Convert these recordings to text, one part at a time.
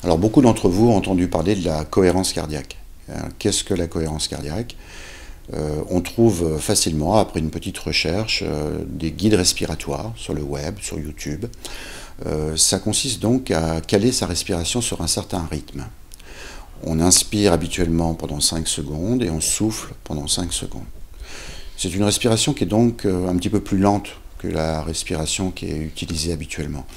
Alors beaucoup d'entre vous ont entendu parler de la cohérence cardiaque. Qu'est-ce que la cohérence cardiaque? On trouve facilement, après une petite recherche, des guides respiratoires sur le web, sur YouTube. Ça consiste donc à caler sa respiration sur un certain rythme. On inspire habituellement pendant 5 secondes et on souffle pendant 5 secondes. C'est une respiration qui est donc un petit peu plus lente que la respiration qui est utilisée habituellement.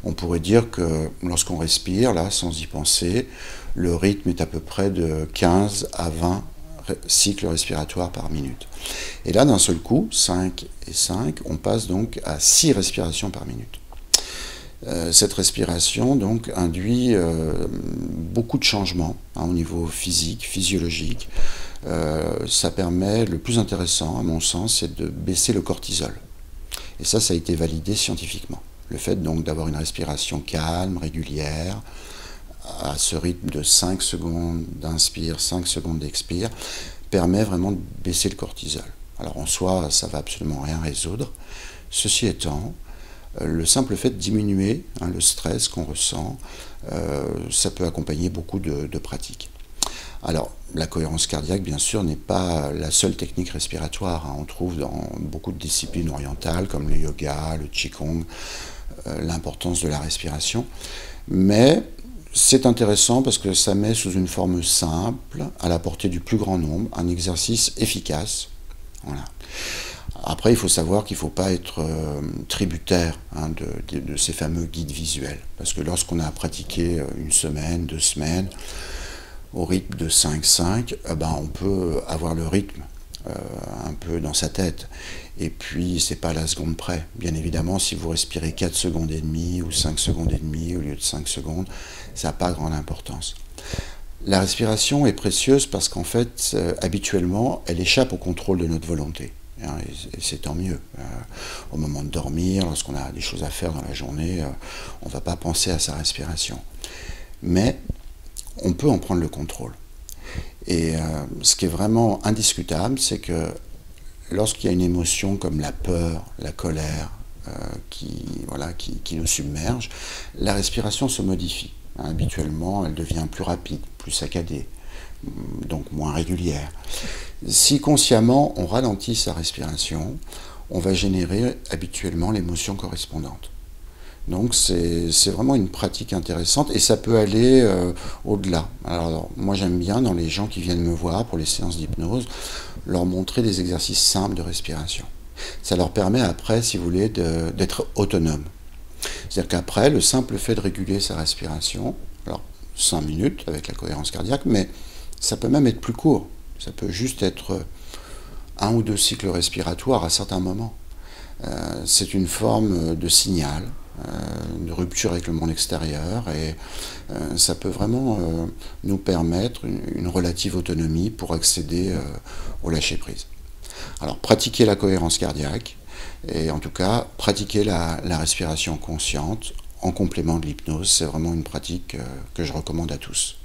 On pourrait dire que lorsqu'on respire, là, sans y penser, le rythme est à peu près de 15 à 20 cycles respiratoires par minute. Et là, d'un seul coup, 5 et 5, on passe donc à 6 respirations par minute. Cette respiration donc induit beaucoup de changements au niveau physique, physiologique. Ça permet, le plus intéressant à mon sens, c'est de baisser le cortisol. Et ça a été validé scientifiquement. Le fait donc d'avoir une respiration calme, régulière, à ce rythme de 5 secondes d'inspire, 5 secondes d'expire, permet vraiment de baisser le cortisol. Alors en soi, ça ne va absolument rien résoudre. Ceci étant, le simple fait de diminuer le stress qu'on ressent, ça peut accompagner beaucoup de pratiques. Alors, la cohérence cardiaque, bien sûr, n'est pas la seule technique respiratoire. On trouve dans beaucoup de disciplines orientales, comme le yoga, le qigong, l'importance de la respiration. Mais c'est intéressant parce que ça met sous une forme simple, à la portée du plus grand nombre, un exercice efficace. Voilà. Après, il faut savoir qu'il ne faut pas être tributaire de ces fameux guides visuels. Parce que lorsqu'on a pratiqué une semaine, 2 semaines, au rythme de 5-5, on peut avoir le rythme un peu dans sa tête. Et puis, c'est pas à la seconde près. Bien évidemment, si vous respirez 4 secondes et demie ou 5 secondes et demie au lieu de 5 secondes, ça n'a pas grande importance. La respiration est précieuse parce qu'en fait, habituellement, elle échappe au contrôle de notre volonté. Et c'est tant mieux. Au moment de dormir, lorsqu'on a des choses à faire dans la journée, on ne va pas penser à sa respiration. Mais on peut en prendre le contrôle. Et ce qui est vraiment indiscutable, c'est que lorsqu'il y a une émotion comme la peur, la colère, qui nous submerge, la respiration se modifie. Habituellement, elle devient plus rapide, plus saccadée, donc moins régulière. Si consciemment on ralentit sa respiration, on va générer habituellement l'émotion correspondante. Donc c'est vraiment une pratique intéressante et ça peut aller au-delà. Alors moi j'aime bien dans les gens qui viennent me voir pour les séances d'hypnose, leur montrer des exercices simples de respiration. Ça leur permet après, si vous voulez, d'être autonome. C'est-à-dire qu'après, le simple fait de réguler sa respiration, alors 5 minutes avec la cohérence cardiaque, mais ça peut même être plus court. Ça peut juste être 1 ou 2 cycles respiratoires à certains moments. C'est une forme de signal, de rupture avec le monde extérieur, et ça peut vraiment nous permettre une relative autonomie pour accéder au lâcher-prise. Alors, pratiquer la cohérence cardiaque, et en tout cas, pratiquer la respiration consciente en complément de l'hypnose, c'est vraiment une pratique que je recommande à tous.